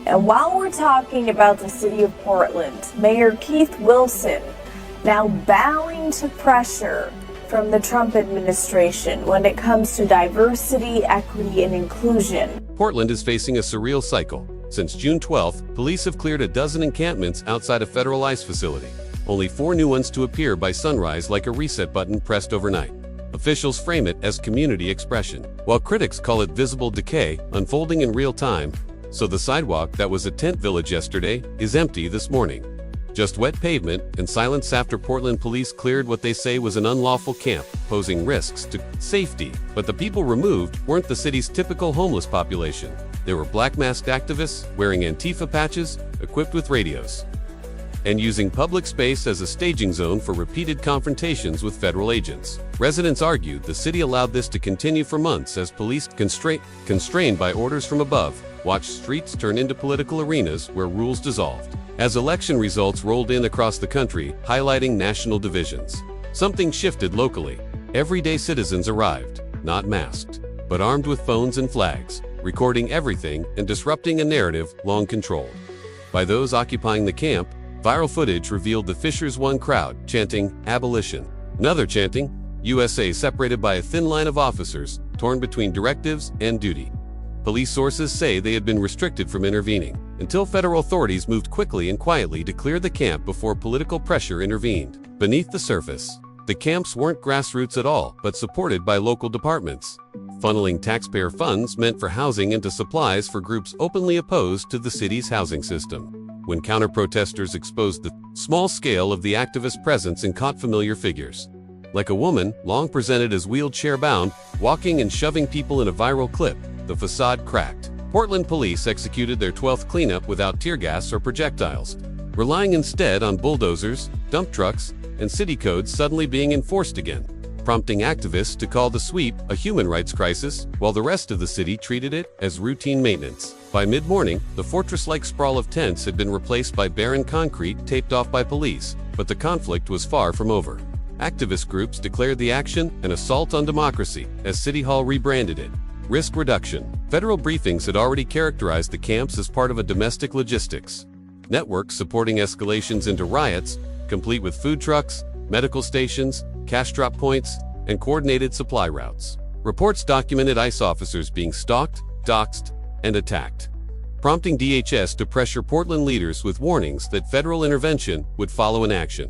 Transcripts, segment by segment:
And while we're talking about the city of Portland, Mayor Keith Wilson now bowing to pressure from the Trump administration when it comes to diversity, equity, and inclusion. Portland is facing a surreal cycle. Since June 12th, police have cleared a dozen encampments outside a federal ICE facility. Only 4 new ones to appear by sunrise, like a reset button pressed overnight. Officials frame it as community expression, while critics call it visible decay unfolding in real time. So the sidewalk that was a tent village yesterday is empty this morning. Just wet pavement and silence after Portland police cleared what they say was an unlawful camp, posing risks to safety. But the people removed weren't the city's typical homeless population. They were black masked activists wearing Antifa patches, equipped with radios, and using public space as a staging zone for repeated confrontations with federal agents. Residents argued the city allowed this to continue for months as police, constrained by orders from above, watched streets turn into political arenas where rules dissolved. As election results rolled in across the country, highlighting national divisions, something shifted locally. Everyday citizens arrived, not masked, but armed with phones and flags, recording everything and disrupting a narrative long controlled by those occupying the camp. Viral footage revealed the Fishers One crowd chanting abolition, another chanting USA, separated by a thin line of officers torn between directives and duty. Police sources say they had been restricted from intervening until federal authorities moved quickly and quietly to clear the camp before political pressure intervened. Beneath the surface, the camps weren't grassroots at all, but supported by local departments, funneling taxpayer funds meant for housing into supplies for groups openly opposed to the city's housing system. When counter-protesters exposed the small scale of the activist presence and caught familiar figures, like a woman long presented as wheelchair-bound, walking and shoving people in a viral clip, the facade cracked. Portland police executed their 12th cleanup without tear gas or projectiles, relying instead on bulldozers, dump trucks, and city codes suddenly being enforced again, prompting activists to call the sweep a human rights crisis, while the rest of the city treated it as routine maintenance. By mid-morning, the fortress-like sprawl of tents had been replaced by barren concrete taped off by police, but the conflict was far from over. Activist groups declared the action an assault on democracy, as City Hall rebranded it risk reduction. Federal briefings had already characterized the camps as part of a domestic logistics network supporting escalations into riots, complete with food trucks, medical stations, cash drop points, and coordinated supply routes. Reports documented ICE officers being stalked, doxxed, and attacked, prompting DHS to pressure Portland leaders with warnings that federal intervention would follow in action.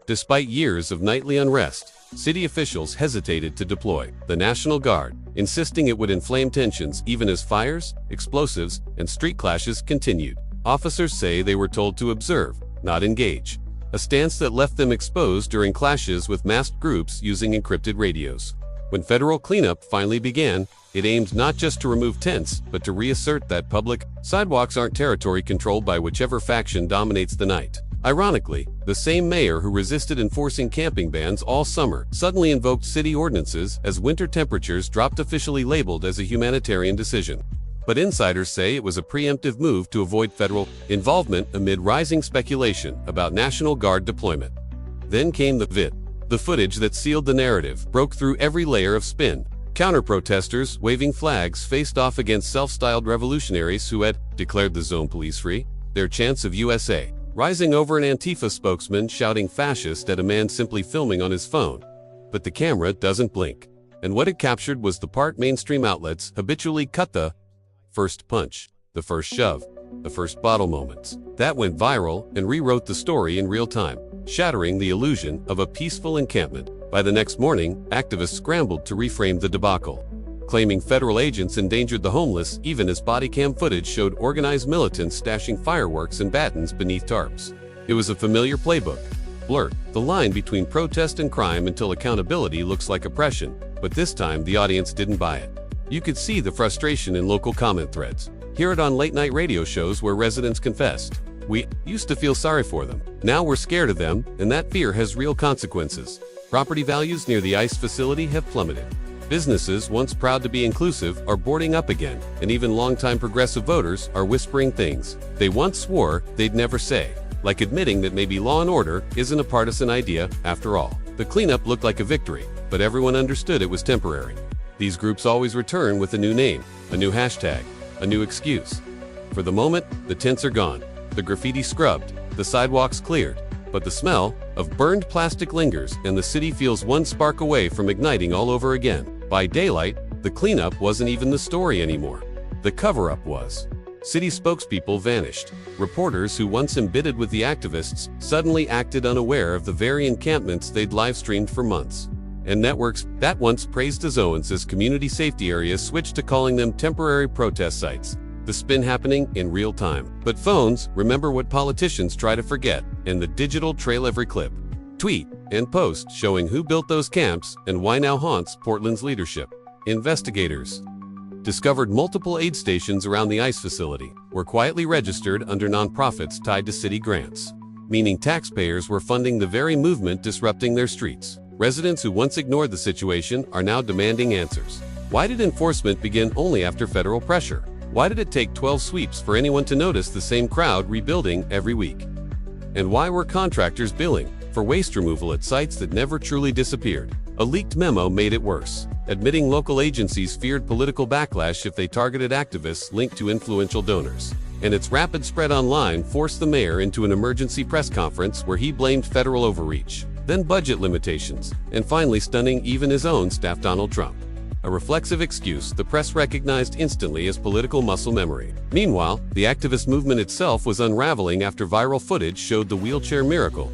Despite years of nightly unrest, city officials hesitated to deploy the National Guard, insisting it would inflame tensions even as fires, explosives, and street clashes continued. Officers say they were told to observe, not engage, a stance that left them exposed during clashes with masked groups using encrypted radios. When federal cleanup finally began, it aimed not just to remove tents, but to reassert that public sidewalks aren't territory controlled by whichever faction dominates the night. Ironically, the same mayor who resisted enforcing camping bans all summer suddenly invoked city ordinances as winter temperatures dropped, officially labeled as a humanitarian decision. But insiders say it was a preemptive move to avoid federal involvement amid rising speculation about National Guard deployment. Then came the footage that sealed the narrative, broke through every layer of spin. Counter-protesters waving flags faced off against self-styled revolutionaries who had declared the zone police-free, their chants of USA rising over an Antifa spokesman shouting fascist at a man simply filming on his phone. But the camera doesn't blink, and what it captured was the part mainstream outlets habitually cut: the first punch, the first shove, the first bottle moments. That went viral and rewrote the story in real time, shattering the illusion of a peaceful encampment. By the next morning, activists scrambled to reframe the debacle, claiming federal agents endangered the homeless even as body cam footage showed organized militants stashing fireworks and batons beneath tarps. It was a familiar playbook. Blur the line between protest and crime until accountability looks like oppression, but this time the audience didn't buy it. You could see the frustration in local comment threads. Hear it on late-night radio shows where residents confessed, "We used to feel sorry for them. Now we're scared of them, and that fear has real consequences." Property values near the ICE facility have plummeted. Businesses once proud to be inclusive are boarding up again, and even longtime progressive voters are whispering things they once swore they'd never say, like admitting that maybe law and order isn't a partisan idea after all. The cleanup looked like a victory, but everyone understood it was temporary. These groups always return with a new name, a new hashtag, a new excuse. For the moment, the tents are gone, the graffiti scrubbed, the sidewalks cleared, but the smell of burned plastic lingers and the city feels one spark away from igniting all over again. By daylight, the cleanup wasn't even the story anymore. The cover-up was. City spokespeople vanished. Reporters who once embedded with the activists suddenly acted unaware of the very encampments they'd live-streamed for months. And networks that once praised the zones as community safety areas switched to calling them temporary protest sites. The spin happening in real time. But phones remember what politicians try to forget, and the digital trail every clip, tweet, and post showing who built those camps and why now haunts Portland's leadership. Investigators discovered multiple aid stations around the ICE facility were quietly registered under nonprofits tied to city grants, meaning taxpayers were funding the very movement disrupting their streets. Residents who once ignored the situation are now demanding answers. Why did enforcement begin only after federal pressure? Why did it take 12 sweeps for anyone to notice the same crowd rebuilding every week? And why were contractors billing for waste removal at sites that never truly disappeared? A leaked memo made it worse, admitting local agencies feared political backlash if they targeted activists linked to influential donors. And its rapid spread online forced the mayor into an emergency press conference where he blamed federal overreach, then budget limitations, and finally stunning even his own staff Donald Trump. A reflexive excuse the press recognized instantly as political muscle memory. Meanwhile, the activist movement itself was unraveling after viral footage showed the wheelchair miracle,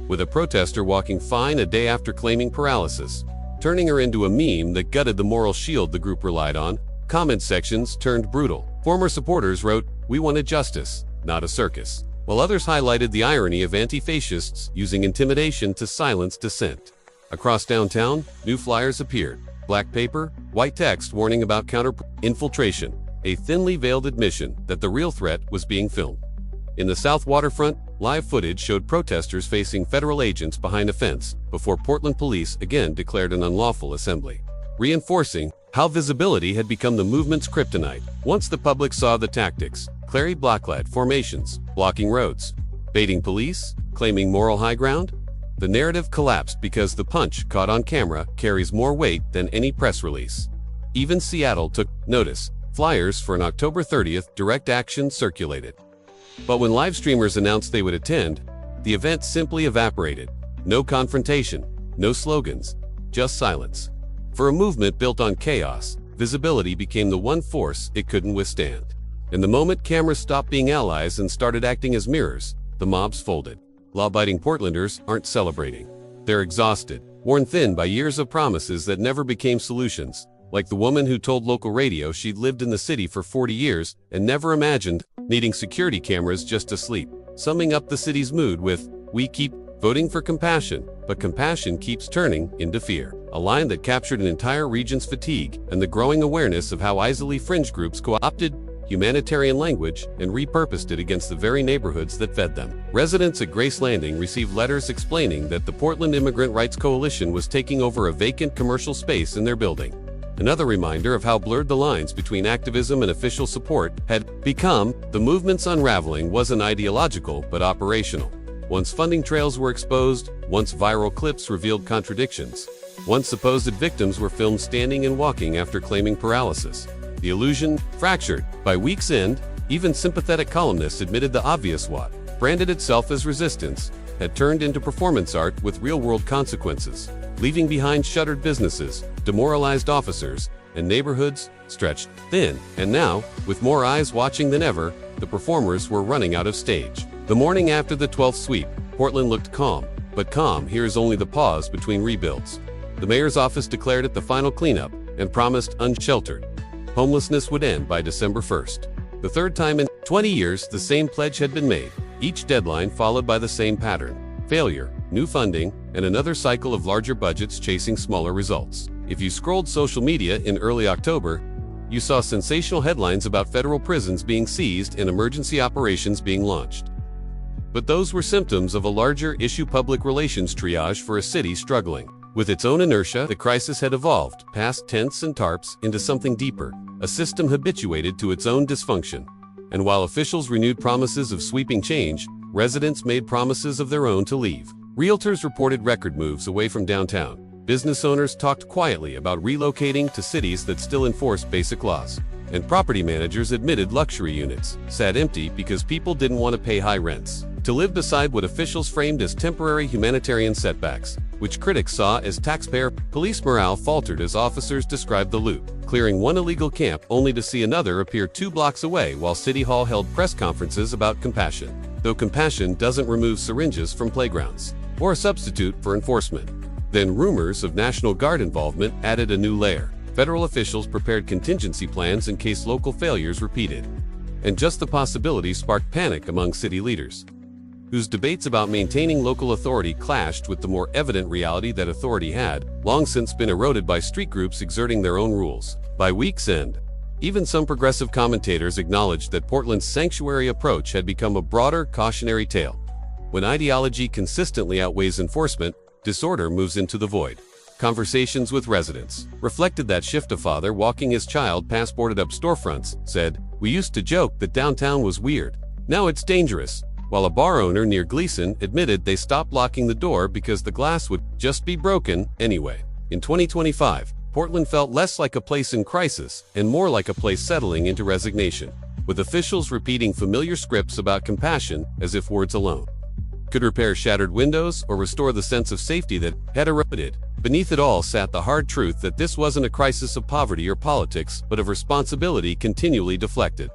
with a protester walking fine a day after claiming paralysis, turning her into a meme that gutted the moral shield the group relied on. Comment sections turned brutal. Former supporters wrote, "We wanted justice, not a circus," while others highlighted the irony of anti-fascists using intimidation to silence dissent. Across downtown, new flyers appeared. Black paper, white text warning about counter-infiltration, a thinly veiled admission that the real threat was being filmed. In the South Waterfront, live footage showed protesters facing federal agents behind a fence before Portland police again declared an unlawful assembly, reinforcing how visibility had become the movement's kryptonite. Once the public saw the tactics, clary blacklight formations, blocking roads, baiting police, claiming moral high ground, the narrative collapsed because the punch caught on camera carries more weight than any press release. Even Seattle took notice. Flyers for an October 30th direct action circulated. But when live streamers announced they would attend, the event simply evaporated. No confrontation, no slogans, just silence. For a movement built on chaos, visibility became the one force it couldn't withstand. And the moment cameras stopped being allies and started acting as mirrors, the mobs folded. Law-abiding Portlanders aren't celebrating. They're exhausted, worn thin by years of promises that never became solutions, like the woman who told local radio she'd lived in the city for 40 years and never imagined needing security cameras just to sleep. Summing up the city's mood with, "We keep voting for compassion, but compassion keeps turning into fear." A line that captured an entire region's fatigue and the growing awareness of how easily fringe groups co-opted humanitarian language and repurposed it against the very neighborhoods that fed them. Residents at Grace Landing received letters explaining that the Portland Immigrant Rights Coalition was taking over a vacant commercial space in their building. Another reminder of how blurred the lines between activism and official support had become. The movement's unraveling wasn't ideological but operational. Once funding trails were exposed, once viral clips revealed contradictions, once supposed victims were filmed standing and walking after claiming paralysis, the illusion fractured. By week's end, even sympathetic columnists admitted the obvious: what branded itself as resistance had turned into performance art with real-world consequences, leaving behind shuttered businesses, demoralized officers, and neighborhoods stretched thin. And now, with more eyes watching than ever, the performers were running out of stage. The morning after the 12th sweep, Portland looked calm, but calm here is only the pause between rebuilds. The mayor's office declared it the final cleanup and promised unsheltered homelessness would end by December 1st. The third time in 20 years the same pledge had been made, each deadline followed by the same pattern: failure, new funding, and another cycle of larger budgets chasing smaller results. If you scrolled social media in early October, you saw sensational headlines about federal prisons being seized and emergency operations being launched. But those were symptoms of a larger issue: public relations triage for a city struggling. With its own inertia, the crisis had evolved past tents and tarps into something deeper, a system habituated to its own dysfunction. And while officials renewed promises of sweeping change, residents made promises of their own to leave. Realtors reported record moves away from downtown. Business owners talked quietly about relocating to cities that still enforce basic laws. and property managers admitted luxury units sat empty because people didn't want to pay high rents to live beside what officials framed as temporary humanitarian setbacks, which critics saw as taxpayer. Police morale faltered as officers described the loot, clearing one illegal camp only to see another appear 2 blocks away while City Hall held press conferences about compassion. Though compassion doesn't remove syringes from playgrounds or a substitute for enforcement. Then rumors of National Guard involvement added a new layer. Federal officials prepared contingency plans in case local failures repeated. And just the possibility sparked panic among city leaders, whose debates about maintaining local authority clashed with the more evident reality that authority had long since been eroded by street groups exerting their own rules. By week's end, even some progressive commentators acknowledged that Portland's sanctuary approach had become a broader cautionary tale. When ideology consistently outweighs enforcement, disorder moves into the void. Conversations with residents reflected that shift. A father walking his child past boarded up storefronts said, "We used to joke that downtown was weird. Now it's dangerous." While a bar owner near Gleason admitted they stopped locking the door because the glass would just be broken anyway. In 2025, Portland felt less like a place in crisis and more like a place settling into resignation, with officials repeating familiar scripts about compassion as if words alone could repair shattered windows or restore the sense of safety that had eroded. Beneath it all sat the hard truth that this wasn't a crisis of poverty or politics, but of responsibility continually deflected,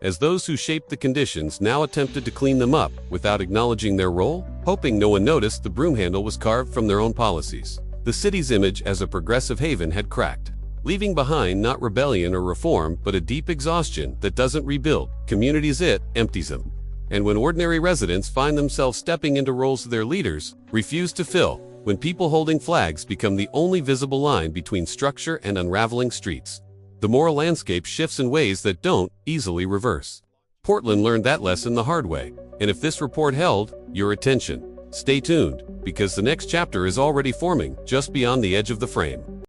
as those who shaped the conditions now attempted to clean them up without acknowledging their role, hoping no one noticed the broom handle was carved from their own policies. The city's image as a progressive haven had cracked, leaving behind not rebellion or reform, but a deep exhaustion that doesn't rebuild communities, it empties them. And when ordinary residents find themselves stepping into roles their leaders refuse to fill, when people holding flags become the only visible line between structure and unraveling streets, the moral landscape shifts in ways that don't easily reverse. Portland learned that lesson the hard way, and if this report held your attention, stay tuned, because the next chapter is already forming just beyond the edge of the frame.